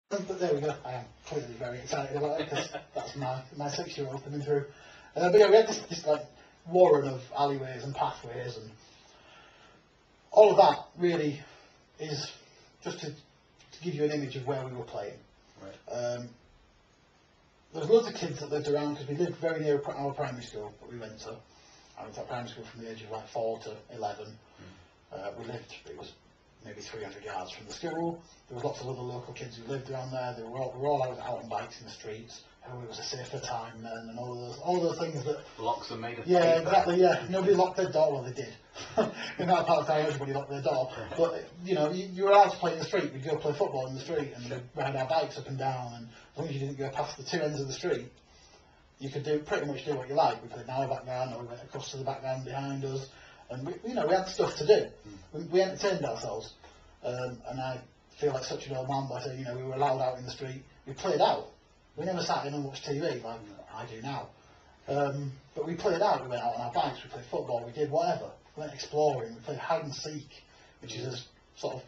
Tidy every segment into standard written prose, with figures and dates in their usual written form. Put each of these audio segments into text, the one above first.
But there we go. I am clearly very excited about it because that's my 6-year-old coming through. But yeah, we had this like warren of alleyways and pathways, and all of that really is just to give you an image of where we were playing. Right. There was loads of kids that lived around because we lived very near our primary school that we went to. I went to primary school from the age of like 4 to 11. It was maybe 300 yards from the school. There was lots of other local kids who lived around there. We were all out on bikes in the streets. It was a safer time then, and all those things that Locks are made of paper. exactly. Yeah, nobody locked their door. Well, they did. In that part of town, everybody locked their door. But you were allowed to play in the street. We'd go play football in the street, and we'd ride our bikes up and down. And as long as you didn't go past the two ends of the street, you could pretty much do what you like. We played in our background, or we went across to the background behind us, and we had stuff to do. We entertained ourselves, and I feel like such an old man by saying, we were allowed out in the street. We played out. We never sat in and watched TV like I do now. But we played out. We went out on our bikes. We played football. We did whatever. We went exploring. We played hide and seek, which is as sort of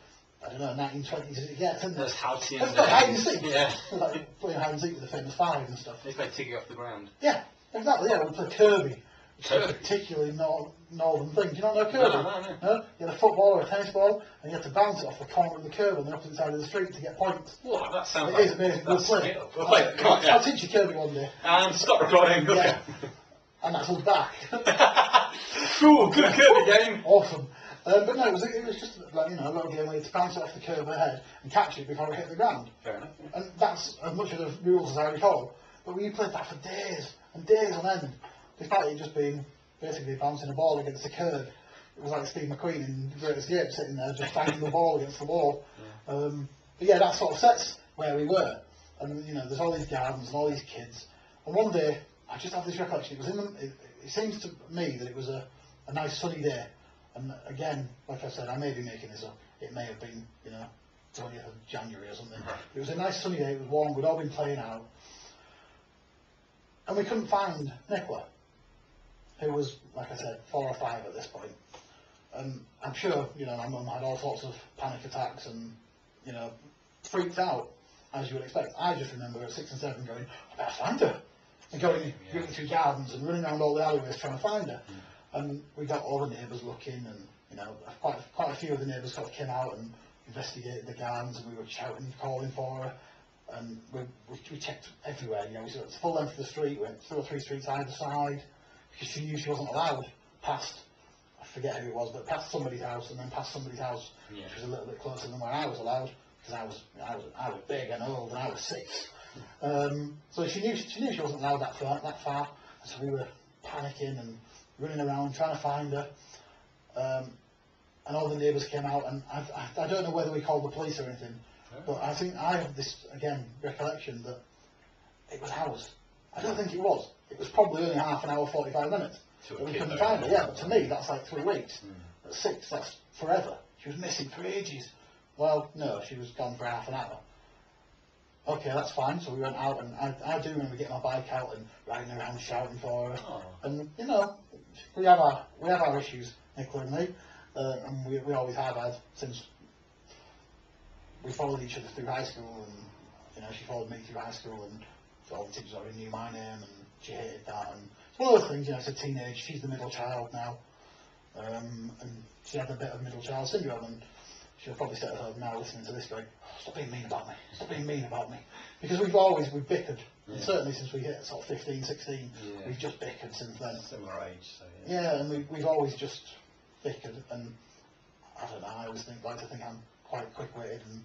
1920s as it gets, isn't it? That's halcyon. It's like hide and seek. Yeah. Like playing hide and seek with the famous five and stuff. It's like taking off the ground. Yeah, exactly. Yeah, we played Kirby. It's a particularly northern thing. Do you not know Kirby? No. You had a football or a tennis ball, and you had to bounce it off the corner of the curb on the opposite side of the street to get points. Wow, that sounds It is amazing. We'll play. I'll teach you Kirby one day. And stop recording. Yeah. And that's us back. Cool, good Kirby game. Awesome. But no, it was just like, a little game where you had to bounce it off the curb ahead and catch it before it hit the ground. Fair enough. And that's as much of the rules as I recall. But we played that for days and days on end. Despite it just being basically bouncing a ball against the curb. It was like Steve McQueen in Great Escape sitting there just banging the ball against the wall. But yeah, that sort of sets where we were. And there's all these gardens and all these kids. And one day, I just have this recollection. It seems to me that it was a nice sunny day. And again, like I said, I may be making this up. It may have been, 20th of January or something. It was a nice sunny day. It was warm. We'd all been playing out. And we couldn't find Nicola, who was, like I said, 4 or 5 at this point. And I'm sure, my mum had all sorts of panic attacks and, freaked out, as you would expect. I just remember at 6 and 7 going, I better find her. And going through gardens and running around all the alleyways trying to find her. And we got all the neighbours looking, and, quite a few of the neighbours sort of came out and investigated the gardens, and we were shouting, calling for her. And we checked everywhere, we saw the full length of the street, went 2 or 3 streets either side, because she knew she wasn't allowed past, I forget who it was, but past somebody's house, and then past somebody's house, which was a little bit closer than where I was allowed, because I was big and old, and I was 6. So she knew she wasn't allowed that far, so we were panicking and running around trying to find her. And all the neighbours came out, and I don't know whether we called the police or anything, but I think I have this, again, recollection that it was hours. I don't think it was. It was probably only half an hour, 45 minutes that we couldn't find her. Yeah, but to me, that's like 3 weeks. At 6, that's forever. She was missing for ages. Well, no, she was gone for half an hour. Okay, that's fine. So we went out, and I do remember getting my bike out and riding around shouting for her. And we have our issues, Nicola and me, and we always have had since we followed each other through high school, and she followed me through high school, and so all the teachers already knew my name, and she hated that. And it's one of those things, it's a teenage. She's the middle child now, and she had a bit of middle child syndrome, and she'll probably sit at home now listening to this going, stop being mean about me, stop being mean about me. Because we've bickered, and certainly since we hit sort of 15, 16, we've just bickered since then. Similar age, so and we've always just bickered, and I don't know, I always like to think I'm quite quick-witted, and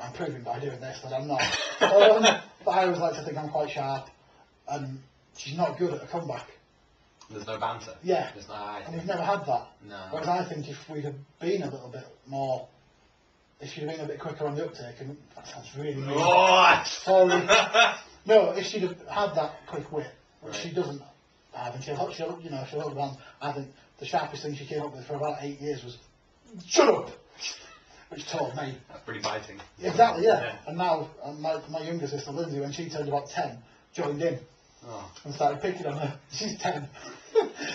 I'm proving by doing this that I'm not. But I always like to think I'm quite sharp, and she's not good at a comeback. There's no banter. Yeah. There's no and we've never had that. No. Whereas I think if we'd have been a little bit more, if she'd have been a bit quicker on the uptake, and that sounds really mean. Sorry. No, if she'd have had that quick wit, which she doesn't have, and she'll hold on. I think the sharpest thing she came up with for about 8 years was, shut up! Which taught me. That's pretty biting. Exactly, yeah. And now my younger sister Lindsay, when she turned about 10, joined in. and started picking on her. She's 10,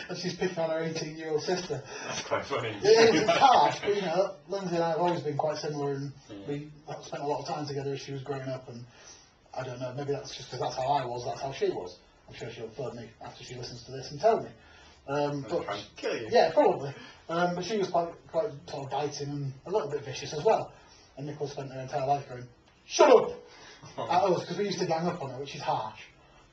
and she's picking on her 18-year-old sister. That's quite funny. It's hard, but you know, Lindsay and I have always been quite similar, and we spent a lot of time together as she was growing up, and I don't know, maybe that's just because that's how I was, that's how she was. I'm sure she'll phone me after she listens to this and tell me. But trying to kill you. Yeah, probably. But she was quite sort of biting and a little bit vicious as well. And Nicola spent her entire life going, "Shut up!" at us, because we used to gang up on her, which is harsh.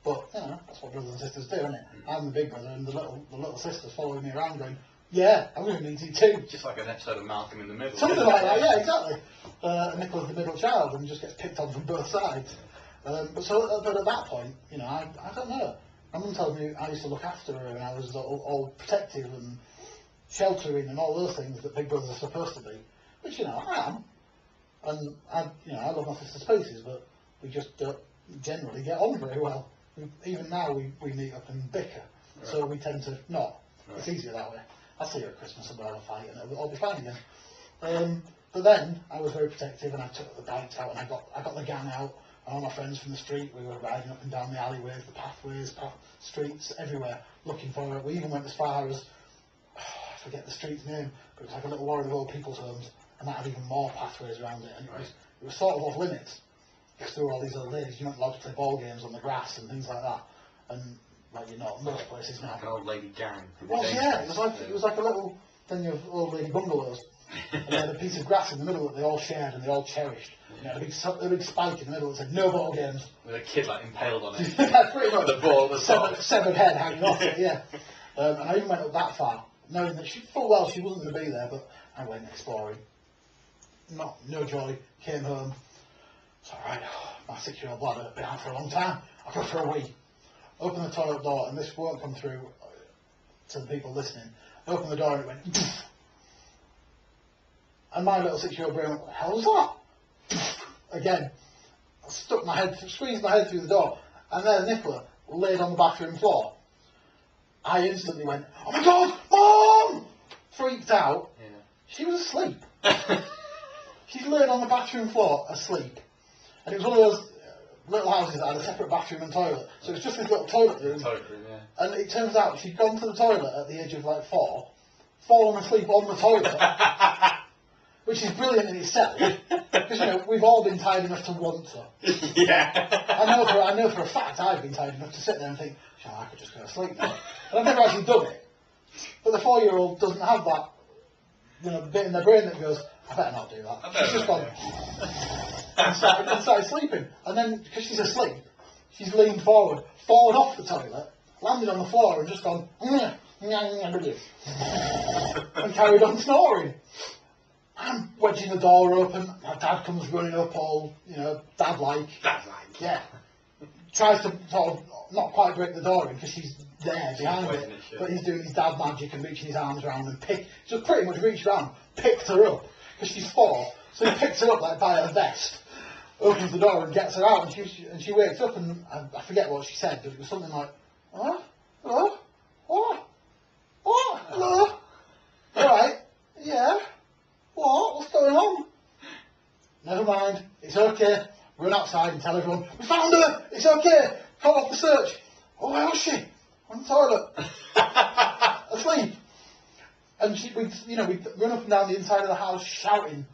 But, you know, that's what brothers and sisters do, isn't it? I'm the big brother, and the little sister's following me around going, "Yeah, I'm going to need you too." Just like an episode of Malcolm in the Middle. Something like that, yeah, exactly. And Nicola's the middle child and just gets picked on from both sides. But at that point, you know, I don't know. My mum told me I used to look after her and I was all protective and sheltering and all those things that big brothers are supposed to be. Which, you know, I am. And I love my sister's spaces, but we just don't generally get on very well. Even now we meet up and bicker, so we tend to not. It's easier that way. I'll see her at Christmas and we'll have a fight and it'll all be fine again. But then I was very protective and I took the bikes out and I got the gang out. All my friends from the street, we were riding up and down the alleyways, the pathways, streets, everywhere, looking for her. We even went as far as, I forget the street's name, but it was like a little warren of old people's homes, and that had even more pathways around it, and it was sort of off limits, because there were all these old ladies, you weren't allowed to play ball games on the grass and things like that, and like you're not in most places now. Like an old lady gang. Well, yeah, it was like a little thing of old lady bungalows. And they had a piece of grass in the middle that they all shared and they all cherished. And they had a big spike in the middle that said no ball games. With a kid like impaled on it. Yeah, pretty much. The ball, the severed head hanging off it, yeah. And I even went up that far, knowing that full well she wasn't going to be there, but I went exploring. No joy, came home. It's alright, my 6-year-old bladder had been out for a long time. I'll go for a wee. Open the toilet door, and this won't come through to the people listening. I opened the door and it went poof. And my little 6-year-old brain went, "What the hell was that?" Again, I squeezed my head through the door, and there Nicola laid on the bathroom floor. I instantly went, "Oh my God, Mom!" Freaked out. Yeah. She was asleep. She's laid on the bathroom floor, asleep. And it was one of those little houses that had a separate bathroom and toilet. So it was just this little toilet room. Yeah. And it turns out she'd gone to the toilet at the age of like 4, fallen asleep on the toilet. Which is brilliant in itself, because you know we've all been tired enough to want to. Yeah. I know for a fact I've been tired enough to sit there and think, "Sure, I could just go to sleep now." And I've never actually done it. But the 4-year-old doesn't have that, you know, bit in their brain that goes, "I better not do that." She's just gone and started sleeping. And then because she's asleep, she's leaned forward, fallen off the toilet, landed on the floor, and just gone and carried on snoring. I'm wedging the door open, my dad comes running up all, you know, dad-like. Dad-like. Yeah. Tries to sort of not quite break the door in because she's there behind it. But he's doing his dad magic and reaching his arms around and just pretty much reached around, picked her up, because she's 4. So he picks her up like by her vest, opens the door and gets her out, and she wakes up and I forget what she said, but it was something like, "Huh? Hello? What? What? Hello? Alright, yeah. What? What's going on?" "Never mind, it's okay. Run outside and tell everyone, we found her! It's okay! Call off the search." "Oh, where was she?" "On the toilet." "Asleep." And we'd run up and down the inside of the house shouting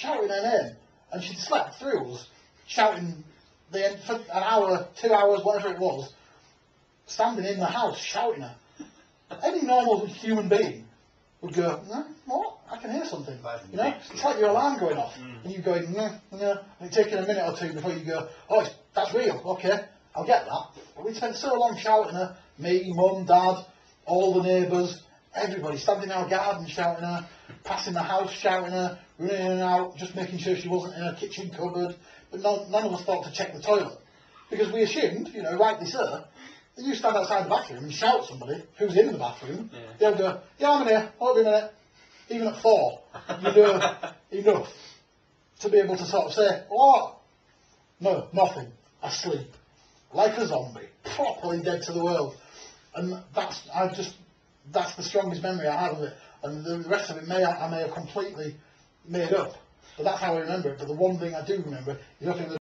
her name. And she'd slept through us, shouting for an hour, 2 hours, whatever it was, standing in the house shouting her. Any normal human being would go, "What? I can hear something." You know, it's like your alarm going off, and you going, and it's taking a minute or two before you go, "Oh, that's real. Okay, I'll get that." But we spent so long shouting her, me, Mum, Dad, all the neighbours, everybody standing in our garden shouting her, passing the house shouting her, running in and out, just making sure she wasn't in her kitchen cupboard. But none of us thought to check the toilet, because we assumed, you know, rightly so, that you stand outside the bathroom and shout somebody who's in the bathroom, they'll go, "Yeah, I'm in here, hold me a minute." Even at 4, you know enough to be able to sort of say, "What?" No, nothing. Asleep. Like a zombie. Properly dead to the world. And that's the strongest memory I have of it. And the rest of it I may have completely made up. But that's how I remember it. But the one thing I do remember is looking at the